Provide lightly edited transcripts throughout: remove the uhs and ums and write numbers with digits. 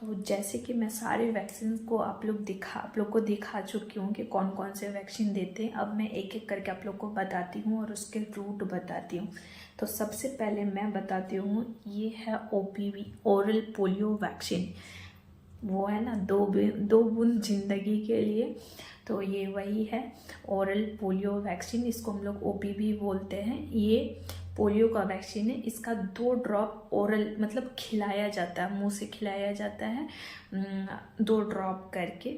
तो जैसे कि मैं सारे वैक्सीन को आप लोग को दिखा चुकी हूँ कि कौन कौन से वैक्सीन देते हैं। अब मैं एक एक करके आप लोग को बताती हूँ और उसके रूट बताती हूँ। तो सबसे पहले मैं बताती हूँ, ये है OPV, ओरल पोलियो वैक्सीन। वो है ना, दो बूंद जिंदगी के लिए। तो ये वही है, ओरल पोलियो वैक्सीन। इसको हम लोग OPV बोलते हैं। ये पोलियो का वैक्सीन है। इसका 2 ड्रॉप ओरल मतलब खिलाया जाता है, मुंह से खिलाया जाता है 2 ड्रॉप करके।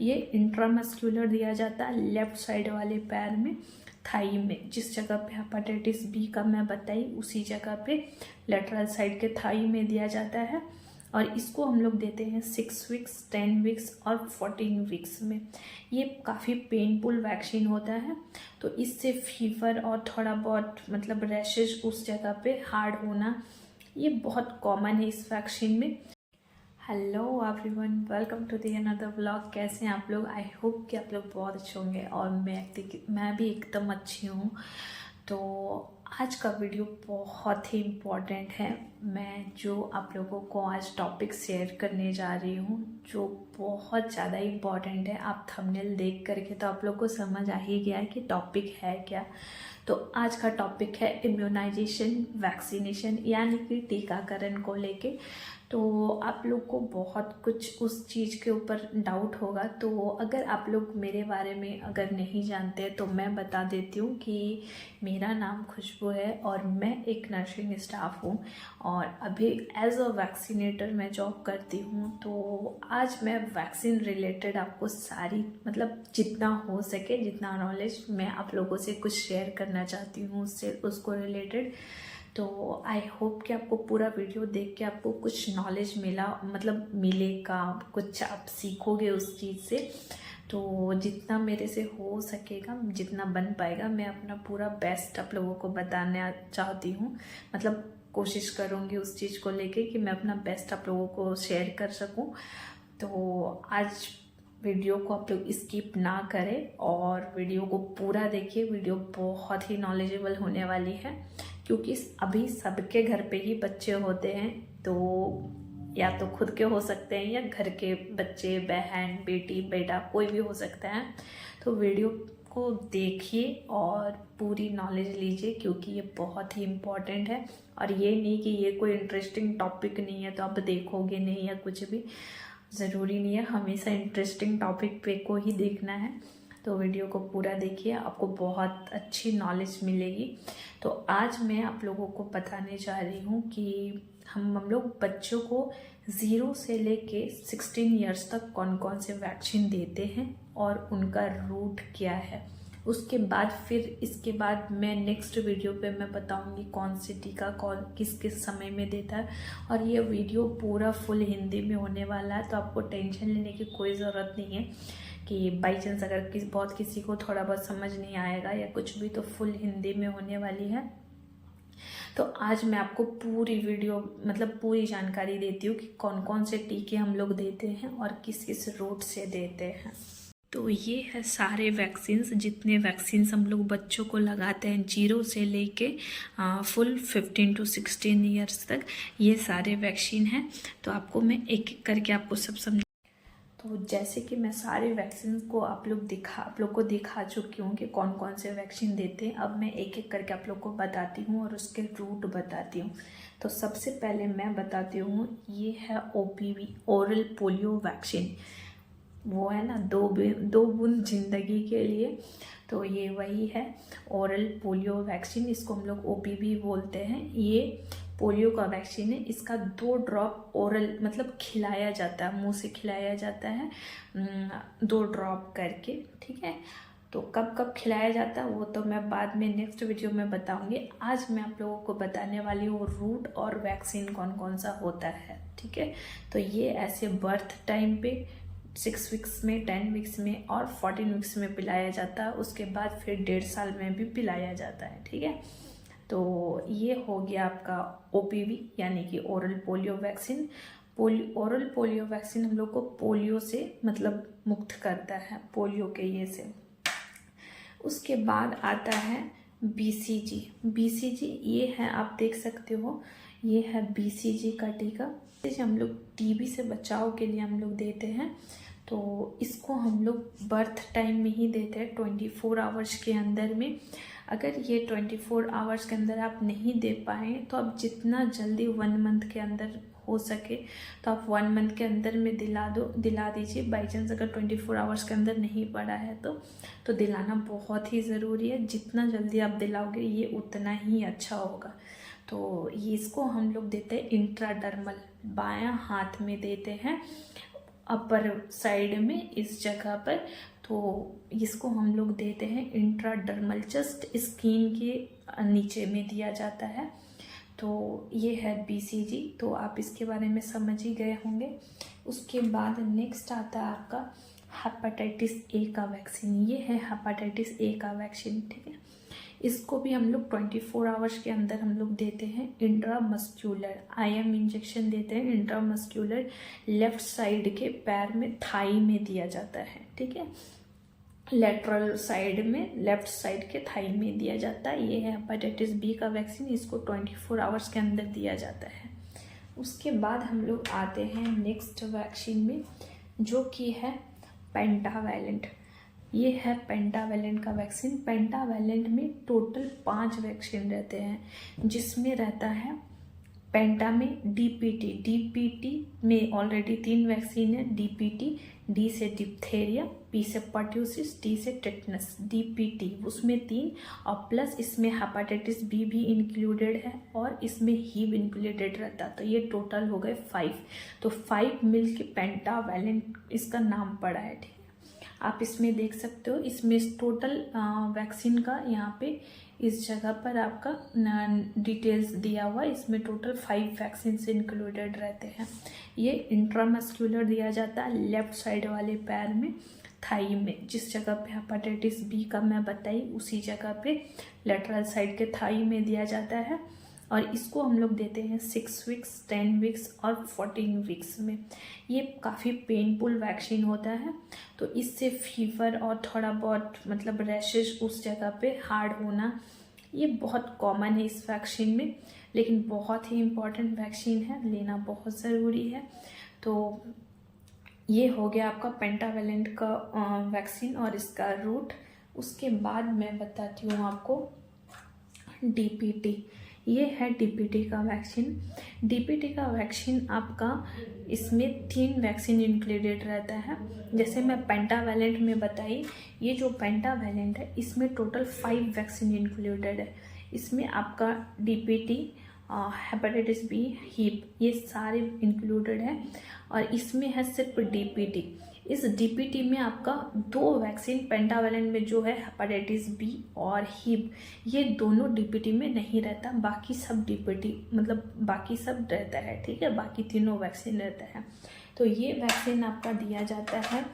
ये इंट्रामस्कुलर दिया जाता है लेफ्ट साइड वाले पैर में, थाई में। जिस जगह पे हेपेटाइटिस B का मैं बताई उसी जगह पे लेटरल साइड के थाई में दिया जाता है। और इसको हम लोग देते हैं 6 वीक्स, 10 वीक्स और 14 वीक्स में। ये काफ़ी पेनफुल वैक्सीन होता है। तो इससे फीवर और थोड़ा बहुत मतलब रैशेज उस जगह पे हार्ड होना, ये बहुत कॉमन है इस वैक्सीन में। Hello everyone, welcome to the another vlog. कैसे हैं आप लोग? आई होप कि आप लोग बहुत अच्छे होंगे और मैं भी एकदम अच्छी हूँ। तो आज का वीडियो बहुत ही इम्पोर्टेंट है। मैं जो आप लोगों को आज टॉपिक शेयर करने जा रही हूँ, जो बहुत ज़्यादा इम्पॉर्टेंट है। आप थंबनेल देख करके तो आप लोग को समझ आ ही गया है कि टॉपिक है क्या। तो आज का टॉपिक है इम्यूनाइजेशन, वैक्सीनेशन, यानी कि टीकाकरण को लेके। तो आप लोग को बहुत कुछ उस चीज़ के ऊपर डाउट होगा। तो अगर आप लोग मेरे बारे में अगर नहीं जानते तो मैं बता देती हूँ कि मेरा नाम खुशबू है और मैं एक नर्सिंग स्टाफ हूँ और अभी एज अ वैक्सीनेटर मैं जॉब करती हूँ। तो आज मैं वैक्सीन रिलेटेड आपको सारी मतलब जितना हो सके, जितना नॉलेज मैं आप लोगों से कुछ शेयर करना चाहती हूँ उससे उसको रिलेटेड। तो आई होप कि आपको पूरा वीडियो देख के आपको कुछ नॉलेज मिलेगा, कुछ आप सीखोगे उस चीज़ से। तो जितना मेरे से हो सकेगा, जितना बन पाएगा, मैं अपना पूरा बेस्ट आप लोगों को बताना चाहती हूँ। मतलब कोशिश करूँगी उस चीज़ को लेके कि मैं अपना बेस्ट आप लोगों को शेयर कर सकूँ। तो आज वीडियो को आप लोग स्किप ना करें और वीडियो को पूरा देखिए। वीडियो बहुत ही नॉलेजेबल होने वाली है, क्योंकि अभी सबके घर पे ही बच्चे होते हैं। तो या तो खुद के हो सकते हैं या घर के बच्चे, बहन, बेटी, बेटा, कोई भी हो सकता है। तो वीडियो को देखिए और पूरी नॉलेज लीजिए, क्योंकि ये बहुत ही इम्पोर्टेंट है। और ये नहीं कि ये कोई इंटरेस्टिंग टॉपिक नहीं है तो आप देखोगे नहीं या कुछ भी, ज़रूरी नहीं है हमेशा इंटरेस्टिंग टॉपिक पे को ही देखना है। तो वीडियो को पूरा देखिए, आपको बहुत अच्छी नॉलेज मिलेगी। तो आज मैं आप लोगों को बताने जा रही हूँ कि हम लोग बच्चों को 0 से लेके 16 ईयर्स तक कौन कौन से वैक्सीन देते हैं और उनका रूट क्या है। उसके बाद फिर इसके बाद मैं नेक्स्ट वीडियो पे मैं बताऊंगी कौन से टीका कौन किस किस समय में देता है। और ये वीडियो पूरा फुल हिंदी में होने वाला है, तो आपको टेंशन लेने की कोई ज़रूरत नहीं है कि बाई चांस अगर किसी को थोड़ा बहुत समझ नहीं आएगा या कुछ भी, तो फुल हिंदी में होने वाली है। तो आज मैं आपको पूरी वीडियो मतलब पूरी जानकारी देती हूँ कि कौन कौन से टीके हम लोग देते हैं और किस किस रूट से देते हैं। तो ये है सारे वैक्सीन्स, जितने वैक्सीन्स हम लोग बच्चों को लगाते हैं 0 से लेके फुल 15 to 16 ईयर्स तक, ये सारे वैक्सीन हैं। तो आपको मैं एक एक करके आपको सब समझ। तो जैसे कि मैं सारे वैक्सीन को आप लोग को दिखा चुकी हूँ कि कौन कौन से वैक्सीन देते हैं। अब मैं एक एक करके आप लोग को बताती हूँ और उसके रूट बताती हूँ। तो सबसे पहले मैं बताती हूँ, ये है OPV, ओरल पोलियो वैक्सीन। वो है ना, दो बूंद जिंदगी के लिए। तो ये वही है, ओरल पोलियो वैक्सीन। इसको हम लोग OPV बोलते हैं। ये पोलियो का वैक्सीन है। इसका 2 ड्रॉप ओरल मतलब खिलाया जाता है, मुंह से खिलाया जाता है 2 ड्रॉप करके, ठीक है। तो कब कब खिलाया जाता है वो तो मैं बाद में नेक्स्ट वीडियो में बताऊंगी। आज मैं आप लोगों को बताने वाली हूँ रूट और वैक्सीन कौन कौन सा होता है, ठीक है। तो ये ऐसे बर्थ टाइम पे 6 वीक्स में, 10 वीक्स में और 14 वीक्स में पिलाया जाता है। उसके बाद फिर 1.5 साल में भी पिलाया जाता है, ठीक है। तो ये हो गया आपका OPV यानी कि oral polio vaccine. Oral polio vaccine हम लोग को पोलियो से मतलब मुक्त करता है, पोलियो के ये से। उसके बाद आता है BCG। BCG ये है, आप देख सकते हो, ये है BCG का टीका। जैसे हम लोग टीबी से बचाव के लिए हम लोग देते हैं, तो इसको हम लोग बर्थ टाइम में ही देते हैं 24 आवर्स के अंदर में। अगर ये 24 आवर्स के अंदर आप नहीं दे पाए तो आप जितना जल्दी 1 मंथ के अंदर हो सके तो आप 1 मंथ के अंदर में दिला दीजिए। बाई चांस अगर 24 आवर्स के अंदर नहीं पड़ा है तो दिलाना बहुत ही ज़रूरी है। जितना जल्दी आप दिलाओगे ये उतना ही अच्छा होगा। तो ये इसको हम लोग देते हैं इंट्राडर्मल, बायां हाथ में देते हैं, अपर साइड में इस जगह पर। तो इसको हम लोग देते हैं इंट्राडर्मल, जस्ट स्किन के नीचे में दिया जाता है। तो ये है BCG, तो आप इसके बारे में समझ ही गए होंगे। उसके बाद नेक्स्ट आता है आपका हेपेटाइटिस ए का वैक्सीन। ये है हेपेटाइटिस ए का वैक्सीन, ठीक है। इसको भी हम लोग 24 आवर्स के अंदर हम लोग देते हैं। इंट्रामस्क्यूलर IM इंजेक्शन देते हैं, इंट्रामस्क्यूलर लेफ्ट साइड के पैर में, थाई में दिया जाता है, ठीक है। लेटरल साइड में, लेफ्ट साइड के थाई में दिया जाता है। ये है हेपेटाइटिस बी का वैक्सीन, इसको 24 आवर्स के अंदर दिया जाता है। उसके बाद हम लोग आते हैं नेक्स्ट वैक्सीन में, जो कि है पेंटावैलेंट। ये है पेंटावैलेंट का वैक्सीन। पेंटावैलेंट में टोटल 5 वैक्सीन रहते हैं, जिसमें रहता है पेंटा में DPT में ऑलरेडी 3 वैक्सीन है। DPT, D से डिप्थेरिया, P से पर्ट्यूसिस, T से टेटनस। DPT उसमें 3 और प्लस इसमें हेपेटाइटिस बी भी इंक्लूडेड है और इसमें हीव इंक्लूडेड रहता है। तो ये टोटल हो गए 5। तो 5 मिल के पेंटावैलेंट इसका नाम पड़ा है, ठीक है। आप इसमें देख सकते हो, इसमें टोटल वैक्सीन का यहाँ पे इस जगह पर आपका डिटेल्स दिया हुआ है। इसमें टोटल 5 वैक्सीन इंक्लूडेड रहते हैं। ये इंट्रामस्क्यूलर दिया जाता है लेफ्ट साइड वाले पैर में, थाई में, जिस जगह पे हेपेटाइटिस बी का मैं बताई उसी जगह पे लेटरल साइड के थाई में दिया जाता है। और इसको हम लोग देते हैं 6 वीक्स, 10 वीक्स और 14 वीक्स में। ये काफ़ी पेनफुल वैक्सीन होता है, तो इससे फीवर और थोड़ा बहुत मतलब रैशेज उस जगह पे हार्ड होना ये बहुत कॉमन है इस वैक्सीन में, लेकिन बहुत ही इम्पॉर्टेंट वैक्सीन है, लेना बहुत ज़रूरी है। तो ये हो गया आपका पेंटावैलेंट का वैक्सीन और इसका रूट। उसके बाद मैं बताती हूँ आपको DPT। ये है DPT का वैक्सीन। DPT का वैक्सीन आपका, इसमें 3 वैक्सीन इंक्लूडेड रहता है। जैसे मैं पेंटावैलेंट में बताई, ये जो पेंटावैलेंट है इसमें टोटल 5 वैक्सीन इंक्लूडेड है। इसमें आपका DPT, हेपेटाइटिस बी, हीप, ये सारे इंक्लूडेड है। और इसमें है सिर्फ DPT। इस DPT में आपका 2 वैक्सीन पेंटावैलेंट में जो है हेपेटाइटिस बी और हीप, ये दोनों DPT में नहीं रहता। बाकी सब DPT मतलब बाकी सब रहता है, ठीक है। बाकी तीनों वैक्सीन रहता है। तो ये वैक्सीन आपका दिया जाता है।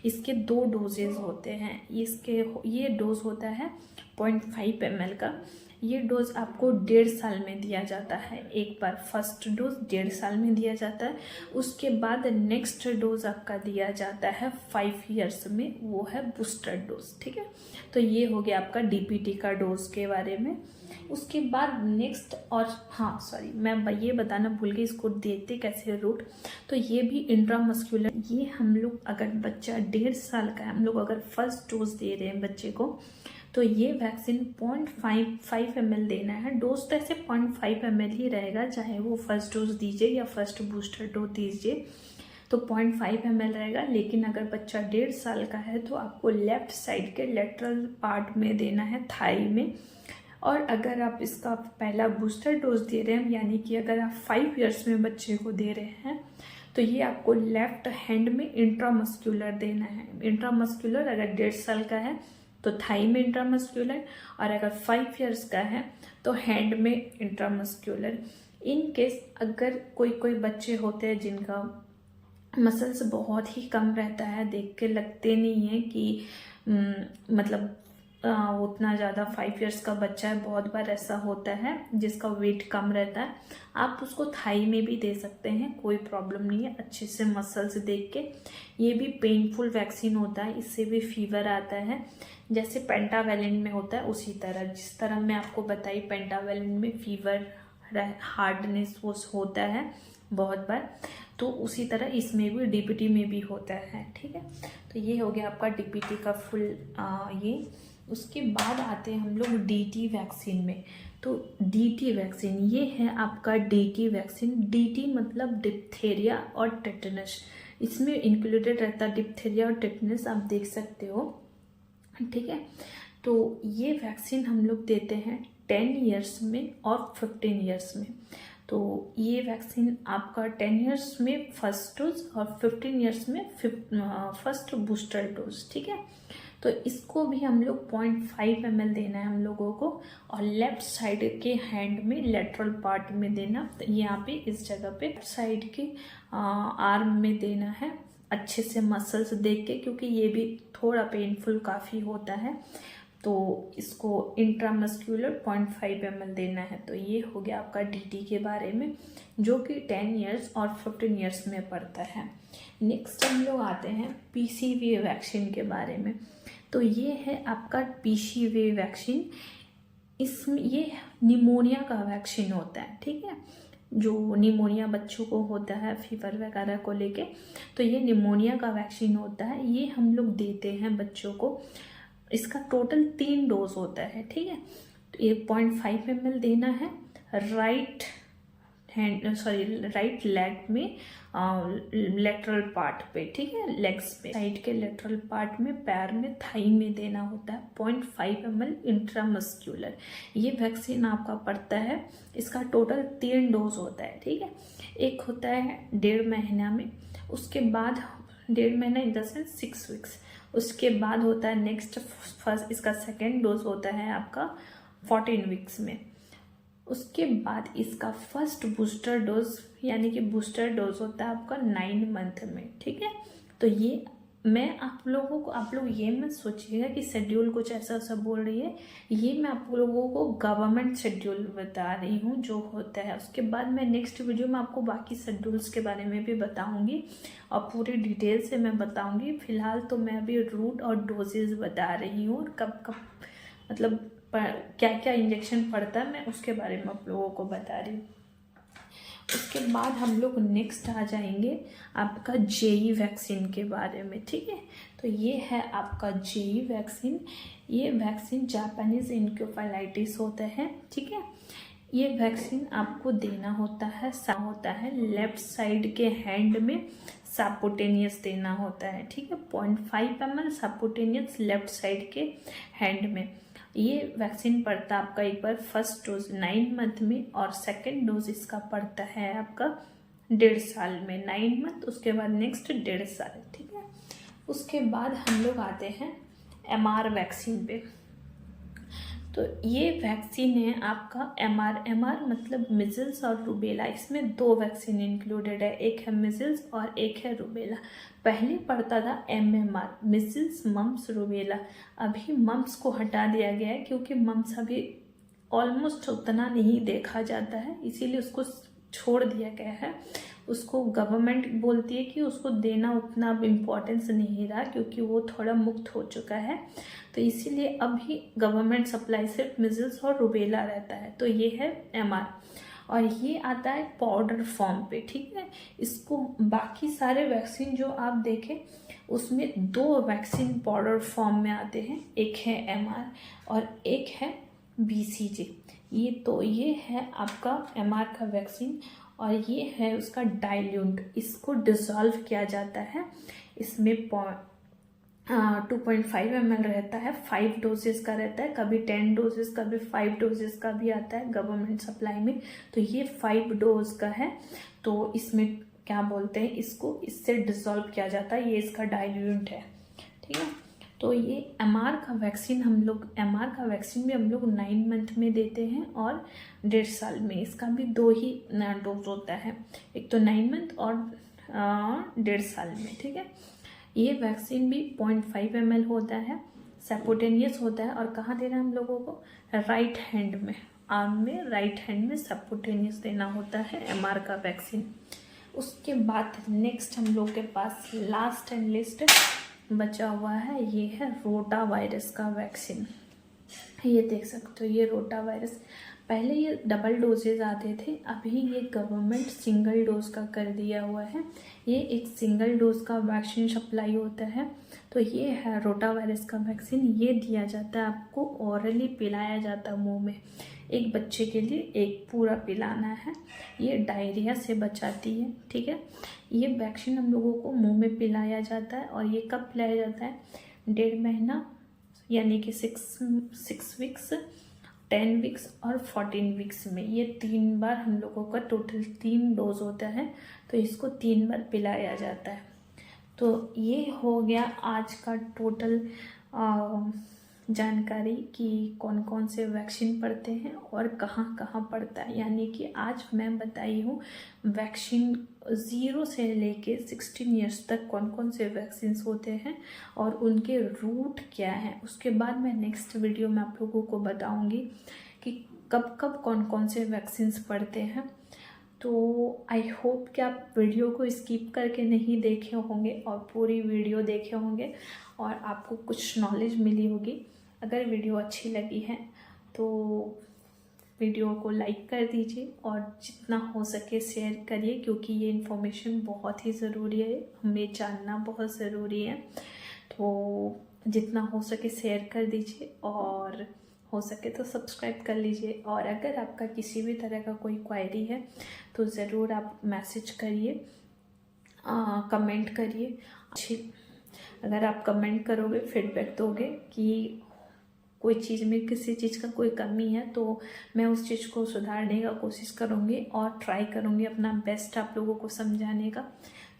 इसके 2 डोजेज होते हैं। ये डोज होता है 0.5 ml का। ये डोज आपको 1.5 साल में दिया जाता है। एक बार फर्स्ट डोज 1.5 साल में दिया जाता है। उसके बाद नेक्स्ट डोज आपका दिया जाता है 5 ईयर्स में, वो है बूस्टर डोज, ठीक है। तो ये हो गया आपका DPT का डोज के बारे में। उसके बाद नेक्स्ट, और हाँ सॉरी मैं ये बताना भूल गई, इसको देते कैसे रूट। तो ये भी इंट्रामस्क्यूलर, ये हम लोग अगर बच्चा 1.5 साल का है, हम लोग अगर फर्स्ट डोज दे रहे हैं बच्चे को, तो ये वैक्सीन 0.5 ml देना है। डोज तो ऐसे 0.5 ml ही रहेगा, चाहे वो फर्स्ट डोज दीजिए या फर्स्ट बूस्टर डोज दीजिए, तो 0.5 ml रहेगा। लेकिन अगर बच्चा 1.5 साल का है तो आपको लेफ्ट साइड के लेटरल पार्ट में देना है, थाई में। और अगर आप इसका पहला बूस्टर डोज दे रहे हैं, यानी कि अगर आप 5 ईयर्स में बच्चे को दे रहे हैं, तो ये आपको लेफ्ट हैंड में इंट्रामस्क्यूलर देना है। इंट्रामस्क्यूलर अगर 1.5 साल का है तो थाई में इंट्रामस्क्यूलर, और अगर 5 ईयर्स का है तो हैंड में इंट्रामस्क्यूलर। इन केस अगर कोई बच्चे होते हैं जिनका मसल्स बहुत ही कम रहता है, देख के लगते नहीं है कि मतलब उतना ज़्यादा 5 ईयर्स का बच्चा है, बहुत बार ऐसा होता है जिसका वेट कम रहता है, आप उसको थाई में भी दे सकते हैं, कोई प्रॉब्लम नहीं है, अच्छे से मसल्स देख के। ये भी पेनफुल वैक्सीन होता है, इससे भी फीवर आता है, जैसे पेंटावैलेंट में होता है उसी तरह। जिस तरह मैं आपको बताई पेंटावैलेंट में फीवर, हार्डनेस वो होता है, बहुत बार, तो उसी तरह इसमें भी डीपीटी में भी होता है। ठीक है, तो ये हो गया आपका डीपीटी का फुल ये। उसके बाद आते हैं हम लोग डीटी वैक्सीन में। तो डीटी वैक्सीन ये है आपका डीटी वैक्सीन। डीटी मतलब डिप्थेरिया और टेटनस, इसमें इंक्लूडेड रहता है डिप्थेरिया और टेटनस, आप देख सकते हो। ठीक है, तो ये वैक्सीन हम लोग देते हैं 10 इयर्स में और 15 इयर्स में। तो ये वैक्सीन आपका 10 इयर्स में फर्स्ट डोज और 15 इयर्स में फर्स्ट बूस्टर डोज। ठीक है, तो इसको भी हम लोग 0.5 ml देना है हम लोगों को, और लेफ्ट साइड के हैंड में लेटरल पार्ट में देना, यहाँ पे इस जगह पे साइड के आर्म में देना है, अच्छे से मसल्स देख के, क्योंकि ये भी थोड़ा पेनफुल काफ़ी होता है। तो इसको इंट्रामस्क्यूलर 0.5 ml देना है। तो ये हो गया आपका डीटी के बारे में, जो कि 10 इयर्स और 15 इयर्स में पड़ता है। नेक्स्ट हम लोग आते हैं पीसीवी वैक्सीन के बारे में। तो ये है आपका पीसीवी वैक्सीन। इसमें ये निमोनिया का वैक्सीन होता है। ठीक है, जो निमोनिया बच्चों को होता है फीवर वगैरह को लेके, तो ये निमोनिया का वैक्सीन होता है। ये हम लोग देते हैं बच्चों को। इसका टोटल 3 डोज होता है। ठीक है, तो ये 0.5 ml देना है राइट लेग में, लेटरल पार्ट पे। ठीक है, लेग्स पे, साइड के लेटरल पार्ट में, पैर में, थाई में देना होता है। 0.5 ml इंट्रामस्क्यूलर ये वैक्सीन आपका पड़ता है। इसका टोटल 3 डोज होता है। ठीक है, एक होता है 1.5 महीना में, उसके बाद 1.5 महीना इन द सेंस 6 वीक्स, उसके बाद होता है नेक्स्ट फर्स्ट, इसका सेकेंड डोज होता है आपका 14 वीक्स में। उसके बाद इसका फर्स्ट बूस्टर डोज यानी कि बूस्टर डोज होता है आपका 9 मंथ में। ठीक है, तो ये मैं आप लोगों को, आप लोग ये मत सोचिएगा कि शेड्यूल कुछ ऐसा सब बोल रही है, ये मैं आप लोगों को गवर्नमेंट शेड्यूल बता रही हूँ जो होता है। उसके बाद मैं नेक्स्ट वीडियो में आपको बाकी शेड्यूल्स के बारे में भी बताऊंगी और पूरी डिटेल से मैं बताऊंगी। फिलहाल तो मैं अभी रूट और डोजेज बता रही हूँ, और कब कब मतलब क्या क्या इंजेक्शन पड़ता है मैं उसके बारे में आप लोगों को बता रही हूँ। उसके बाद हम लोग नेक्स्ट आ जाएंगे आपका जेई वैक्सीन के बारे में। ठीक है, तो ये है आपका जेई वैक्सीन। ये वैक्सीन जापानीज इंकेफेलाइटिस होता है। ठीक है, ये वैक्सीन आपको देना होता है लेफ्ट साइड के हैंड में, सबक्यूटेनियस देना होता है। ठीक है, 0.5 ml सबक्यूटेनियस लेफ्ट साइड के हैंड में। ये वैक्सीन पड़ता है आपका एक बार फर्स्ट डोज 9 मंथ में, और सेकेंड डोज इसका पड़ता है आपका 1.5 साल में, 9 मंथ, उसके बाद नेक्स्ट 1.5 साल। ठीक है, उसके बाद हम लोग आते हैं MR वैक्सीन पे। तो ये वैक्सीन है आपका MR मतलब मिजल्स और रूबेला। इसमें 2 वैक्सीन इंक्लूडेड है, एक है मिजल्स और एक है रूबेला। पहले पड़ता था MMR मिजल्स मम्स रूबेला, अभी मम्स को हटा दिया गया है क्योंकि मम्स अभी ऑलमोस्ट उतना नहीं देखा जाता है, इसीलिए उसको छोड़ दिया गया है। उसको गवर्नमेंट बोलती है कि उसको देना उतना अब इम्पोर्टेंस नहीं रहा क्योंकि वो थोड़ा मुक्त हो चुका है, तो इसीलिए अभी गवर्नमेंट सप्लाई सिर्फ मिजल्स और रूबेला रहता है। तो ये है MR, और ये आता है पाउडर फॉर्म पे। ठीक है, इसको बाकी सारे वैक्सीन जो आप देखें उसमें 2 वैक्सीन पाउडर फॉर्म में आते हैं, एक है MR और एक है BCG। ये है आपका MR का वैक्सीन, और ये है उसका डाइल्यूट, इसको डिसॉल्व किया जाता है। इसमें 2.5 ml रहता है, 5 डोजेस का रहता है, कभी 10 डोजेस का भी 5 डोजेस का भी आता है गवर्नमेंट सप्लाई में। तो ये 5 डोज का है, तो इसमें क्या बोलते हैं इसको, इससे डिसॉल्व किया जाता है, ये इसका डाइल्यूट है। ठीक है, तो ये MR का वैक्सीन भी हम लोग 9 मंथ में देते हैं और 1.5 साल में। इसका भी 2 ही डोज होता है, एक तो 9 मंथ और 1.5 साल में। ठीक है, ये वैक्सीन भी 0.5 ml होता है, सबक्यूटेनियस होता है, और कहाँ देना है हम लोगों को, राइट हैंड में, आर्म में, राइट हैंड में सबक्यूटेनियस देना होता है MR का वैक्सीन। उसके बाद नेक्स्ट हम लोग के पास लास्ट एंड लिस्ट बचा हुआ है, ये है रोटा वायरस का वैक्सीन। ये देख सकते हो, ये रोटा वायरस पहले ये डबल डोजेज आते थे, अभी ये गवर्नमेंट सिंगल डोज का कर दिया हुआ है। ये एक सिंगल डोज का वैक्सीन सप्लाई होता है। तो ये है रोटा वायरस का वैक्सीन, ये दिया जाता है आपको, ऑरली पिलाया जाता है मुंह में। एक बच्चे के लिए एक पूरा पिलाना है। ये डायरिया से बचाती है, ठीक है। ये वैक्सीन हम लोगों को मुंह में पिलाया जाता है, और ये कब पिलाया जाता है? 1.5 महीना यानी कि 6 वीक्स, 10 वीक्स और 14 वीक्स में। ये 3 बार हम लोगों का टोटल 3 डोज होता है, तो इसको 3 बार पिलाया जाता है। तो ये हो गया आज का टोटल जानकारी कि कौन कौन से वैक्सीन पड़ते हैं और कहाँ कहाँ पड़ता है। यानी कि आज मैं बताई हूँ वैक्सीन 0 से लेके 16 ईयर्स तक कौन कौन से वैक्सीन होते हैं और उनके रूट क्या है। उसके बाद मैं नेक्स्ट वीडियो में आप लोगों को बताऊँगी कि कब कब कौन कौन से वैक्सीन पड़ते हैं। तो आई होप कि आप वीडियो को स्किप करके नहीं देखे होंगे और पूरी वीडियो देखे होंगे और आपको कुछ नॉलेज मिली होगी। अगर वीडियो अच्छी लगी है तो वीडियो को लाइक कर दीजिए और जितना हो सके शेयर करिए, क्योंकि ये इन्फॉर्मेशन बहुत ही ज़रूरी है, हमें जानना बहुत ज़रूरी है। तो जितना हो सके शेयर कर दीजिए और हो सके तो सब्सक्राइब कर लीजिए। और अगर आपका किसी भी तरह का कोई क्वेरी है तो ज़रूर आप मैसेज करिए, कमेंट करिए। अगर आप कमेंट करोगे, फीडबैक दोगे कि कोई चीज़ में किसी चीज़ का कोई कमी है, तो मैं उस चीज़ को सुधारने का कोशिश करूँगी और ट्राई करूँगी अपना बेस्ट आप लोगों को समझाने का।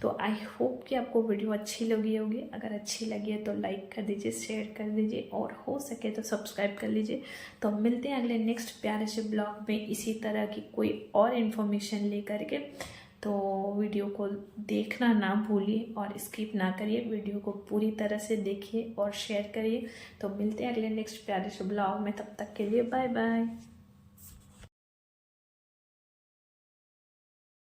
तो आई होप कि आपको वीडियो अच्छी लगी होगी। अगर अच्छी लगी है तो लाइक कर दीजिए, शेयर कर दीजिए और हो सके तो सब्सक्राइब कर लीजिए। तो मिलते हैं अगले नेक्स्ट प्यारे से ब्लॉग में इसी तरह की कोई और इन्फॉर्मेशन लेकर के। तो वीडियो को देखना ना भूलिए और स्किप ना करिए, वीडियो को पूरी तरह से देखिए और शेयर करिए। तो मिलते हैं अगले नेक्स्ट प्यारे से ब्लॉग में, तब तक के लिए बाय बाय।